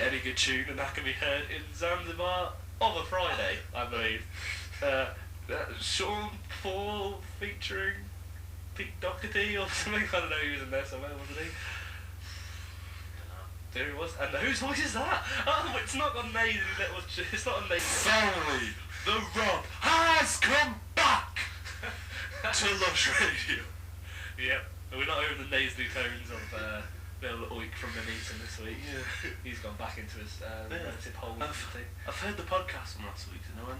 Any Good Tune, and that can be heard in Zanzibar on a Friday, I believe. Sean Paul featuring Pete Doherty or something. I don't know, he was in there somewhere, wasn't he? There he was. And whose voice is that? Oh, it's not a nasally little... It's not a nasally... Finally, the Rob has come back to Lush Radio. Yep. We're not hearing the nasally tones of little Oik from the meeting this week. Yeah. He's gone back into his relative hole. I've heard the podcast from last week, and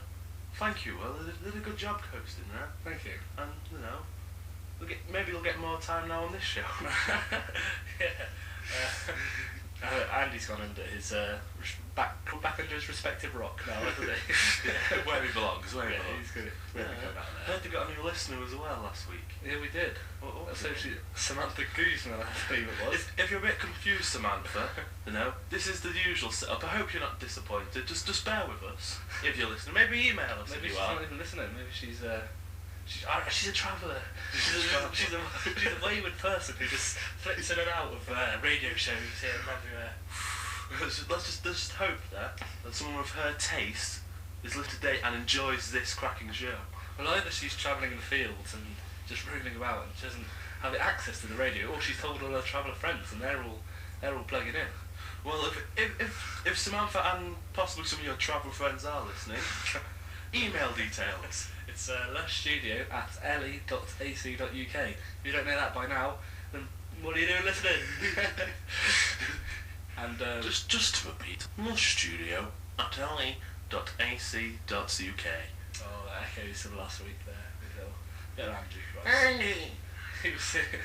thank you. Well, they did a good job hosting there. Thank you. And maybe you'll get more time now on this show. Yeah. Andy's gone under his back under his respective rock now, hasn't he? Yeah, where he belongs. He's good. I heard they got a new listener as well last week. Yeah, we did. What Essentially, Samantha Guzman, I believe it was. If you're a bit confused, Samantha, this is the usual setup. I hope you're not disappointed. Just bear with us if you're listening. Maybe email us. Maybe if she's you are. not even listening. Maybe she's a traveller. She's a wayward person who just flips in and out of radio shows here and everywhere. Let's just hope that someone with her taste is up to date and enjoys this cracking show. Well, either she's travelling in the fields and just roaming about and she doesn't have access to the radio, or she's told all her traveller friends and they're all plugging in. Well, if Samantha and possibly some of your travel friends are listening, email details. It's lushstudio@le.ac.uk. If you don't know that by now, then what are you doing listening? And just to repeat, lushstudio@le.ac.uk. Oh, that echoes from last week there. Yeah, Andrew. Right. Andy! He was sitting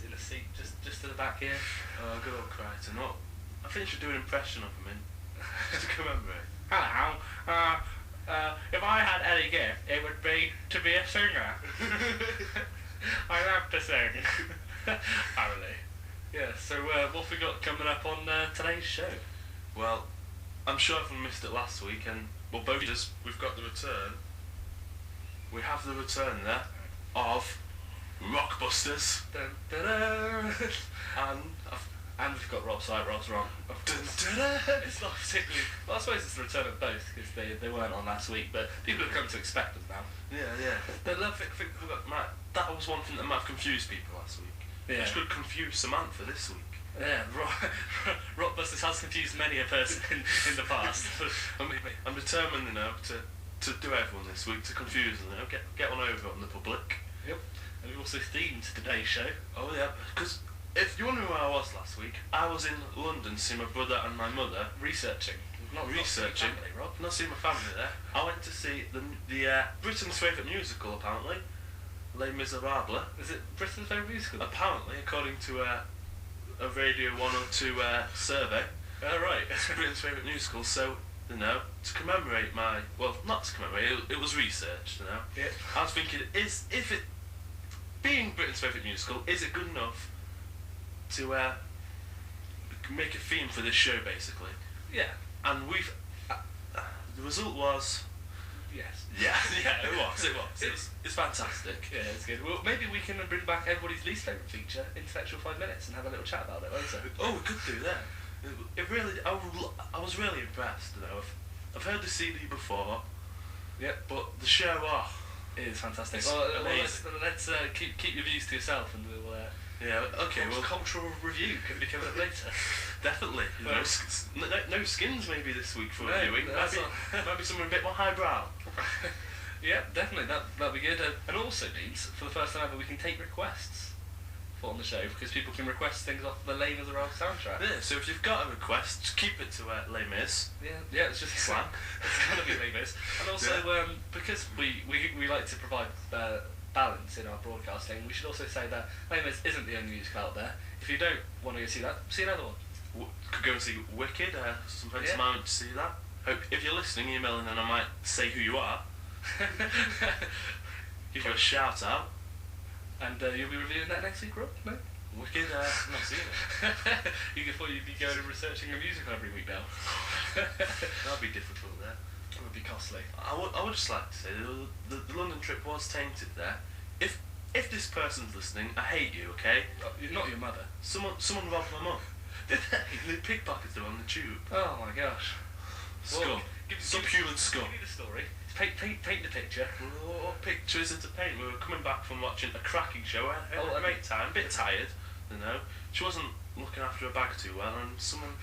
in a seat just to the back here. Oh, good old Crichton. What? I think you should do an impression of him just to commemorate. Hello. If I had any gift, it would be to be a singer. I love to sing. Apparently. Yeah, so what have we got coming up on today's show? Well, I'm sure everyone missed it last week, and we've got the return. We have the return there of Rockbusters. Dun, dun, dun. And we've got Rob's right, Rob's wrong. Dun, dun, dun. It's not particularly... Well, I suppose it's the return of both, because they weren't on last week, but people have come to expect them now. Yeah. That was one thing that might have confused people last week. Yeah. Which could confuse Samantha this week. Yeah, Rockbusters has confused many a person in the past. I'm determined, to do everyone this week, to confuse them, get one over on the public. Yep. And we've also themed today's show. Oh yeah, because if you wonder where I was last week, I was in London seeing my brother and my mother. Researching. Not researching. Family, Rob. Not seeing my family there. I went to see the Britain's favourite musical, apparently. Les Miserables. Is it Britain's favourite musical? Apparently, according to a Radio 102 survey. Right. It's Britain's favourite musical, so, to commemorate not to commemorate, it was researched, Yeah. I was thinking, being Britain's favourite musical, is it good enough to make a theme for this show, basically? Yeah. And the result was... Yes. Yeah, it was. It's fantastic. Yeah, it's good. Well, maybe we can bring back everybody's least favourite feature, Intellectual 5 Minutes, and have a little chat about it, won't we? Oh, we could do that. It really... I was really impressed, I've heard the CD before. Yep. But the show, it is fantastic. It's amazing. Let's keep your views to yourself, and we'll... Yeah, okay, well... Cultural review can be coming up later. Definitely. No skins maybe this week for reviewing. Maybe something a bit more highbrow. Yeah, definitely. That'd be good. And also means, for the first time ever, we can take requests on the show, because people can request things off the Les Miserables soundtrack. Yeah, so if you've got a request, just keep it to Les Mis. Yeah, it's just slang. It's gonna be Les Mis. And also, because we like to provide balance in our broadcasting, we should also say that Les Mis isn't the only musical out there. If you don't want to go see that, see another one. Could go and see Wicked. Some friends of mine went to see that. Hope if you're listening, email in and I might say who you are. Give you a shout out. And you'll be reviewing that next week, Rob? No? Wicked, I've not seen it. You thought you'd be going and researching a musical every week now. That'd be difficult there. It would be costly. I would just like to say the London trip was tainted there. If this person's listening, I hate you, okay? Not your mother. Someone robbed my mum. Did they? They pickpocketed her on the tube. Oh my gosh. Scum. Subhuman scum. Give me the story. Paint the picture. What picture is it to paint? We were coming back from watching a cracking show. I had a great time, a bit tired, you know. She wasn't looking after her bag too well, and someone...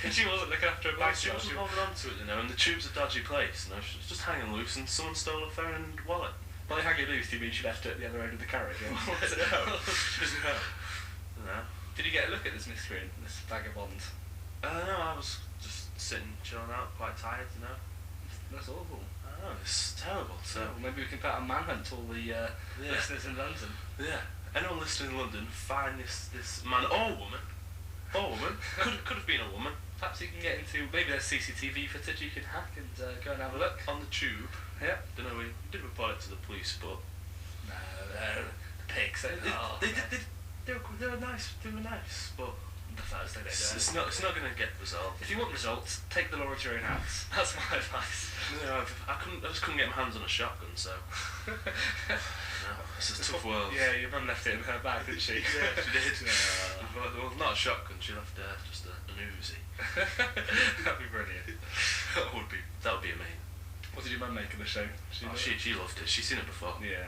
She wasn't looking after her bag She wasn't holding on to it, you know, and the tube's a dodgy place, you know. She was just hanging loose, and someone stole her phone and wallet. By hanging loose, do you mean she left it at the other end of the carriage? Or No. No. Did you get a look at this mystery, this vagabond? No, I was just sitting, chilling out, quite tired, you know. That's awful. I know, it's terrible, so... Well, maybe we can put out a manhunt to all the listeners in London. Yeah. Anyone listening in London, find this man or woman. Could have been a woman. Perhaps you can get into, maybe there's CCTV footage you can hack and go and have a look. On the tube. Yeah. Don't know, we did report it to the police, but... No, they're the pigs. They were nice, but... The Thursday they do. It's not going to get resolved. If you want results, take the law into your own hands. That's my advice. No, I just couldn't get my hands on a shotgun, so... No, it's a tough world. Yeah, your mum left it in her bag, didn't she? Yeah, she did. Well, not a shotgun, she left just an Uzi. That'd be brilliant. That would be amazing. What did your mum make of the show? She loved it. She's seen it before. Yeah,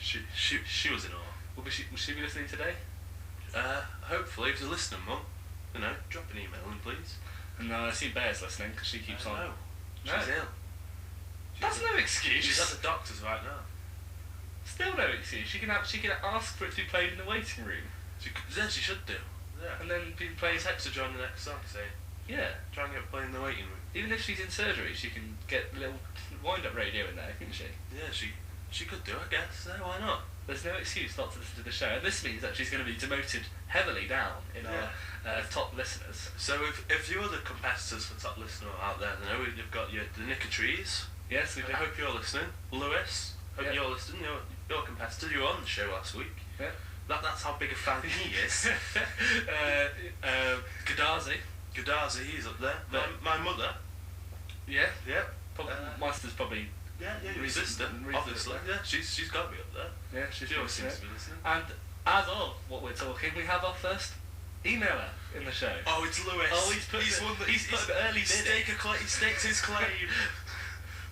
She was in awe. Will she be listening today? Hopefully, if you're listening, Mum, you know, drop an email in, please. And I see Bear's listening because she keeps on. No, she's ill. That's no excuse. She's at the doctor's right now. Still no excuse. She can ask for it to be played in the waiting room. She should do. Yeah. And then be played. Text her during the next song, say. Yeah. Try and get her playing in the waiting room. Even if she's in surgery, she can get a little wind-up radio in there, couldn't she? Yeah, she could do, I guess. Yeah, why not? There's no excuse not to listen to the show, and this means that she's going to be demoted heavily down in our top listeners. So if you're the competitors for top listener out there, you know, you've got the Nicotrees. Yes, we do. I hope you're listening. Lewis, hope you're listening. You're a competitor. You were on the show last week. Yeah. That's how big a fan he is. Gadazi, he's up there. My mother. Yeah. Yeah. My sister's probably. Yeah, your sister, obviously. Yeah, she's got to be up there. Yeah, she always seems to be listening. And as of what we're talking, we have our first emailer in the show. Oh, it's Lewis. Oh, he's put an early bid. He stakes his claim.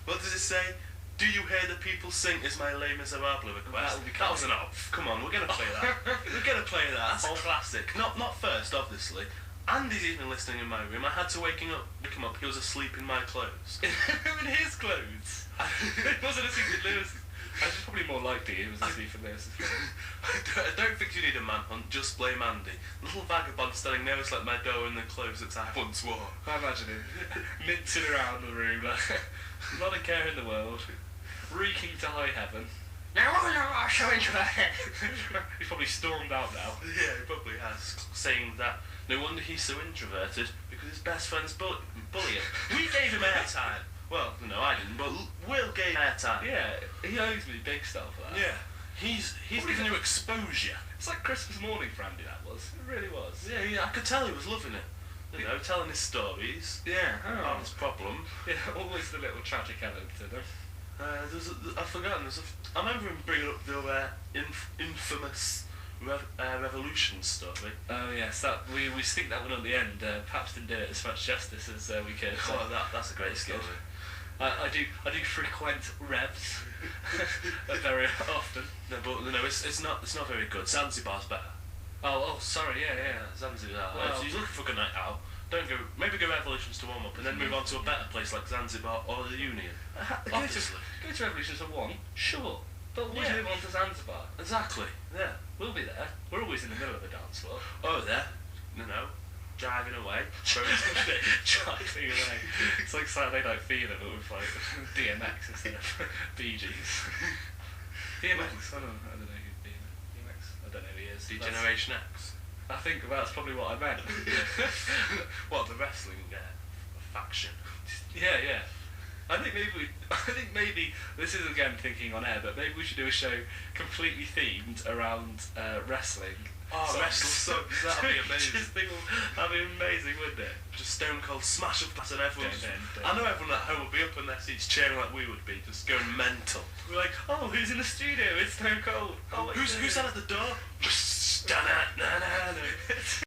What does it say? Do you hear the people sing is my Les Miserables request? That was an off. Come on, we're going to play that. We're going to play that. That's a classic. Not first, obviously. Andy's even listening in my room. I had to wake him up. He was asleep in my clothes. In his clothes? It wasn't asleep in Lewis's. It's probably more likely he was asleep in Lewis's clothes. I don't think you need a manhunt. Just blame Andy. Little vagabond standing there was like my door in the clothes that I once wore. I imagine him mincing around the room, like, not a care in the world, reeking to high heaven. Now I'll show into my head. He's probably stormed out now. Yeah, he probably has, saying that no wonder he's so introverted because his best friend's bullying. We gave him airtime. Well, no, I didn't, but Will gave airtime. Yeah, he owes me big stuff for that. Yeah, he's giving you exposure. It's like Christmas morning for Andy, that was. It really was. Yeah, I could tell he was loving it. You know, telling his stories. Yeah. About his problem. Yeah, always the little tragic element to them. I've forgotten. I remember him bringing up the infamous revolution story. Oh yes, we stick that one on the end. Perhaps didn't do it as much justice as we could. Oh, that's a great story. I do frequent revs very often. No, but no, it's not very good. Zanzibar's better. Oh, sorry, yeah. Zanzibar. Well, if you're looking for a good night out, maybe go Revolutions to warm up, and then move on to a better place like Zanzibar or the Union. Obviously, go to Revolutions for one, sure, but we'll move on to Zanzibar. Exactly. Yeah, we'll be there. We're always in the middle of a dance floor. Oh, there. No. Driving away. Driving away. It's like Saturday Night Fever, but with like DMX instead of Bee Gees. DMX. I don't know who DMX. I don't know who he is. Generation X. I think that's probably what I meant. What, the wrestling faction? Yeah. I think maybe this is again thinking on air, but maybe we should do a show completely themed around wrestling. Oh, wrestling songs, that'd be amazing. That'd be amazing, wouldn't it? Just Stone Cold smash up that and everyone. I know everyone at home would be up in their seats cheering like we would be, just going mental. We're like, oh, who's in the studio? It's Stone Cold. Oh, who's that at the door?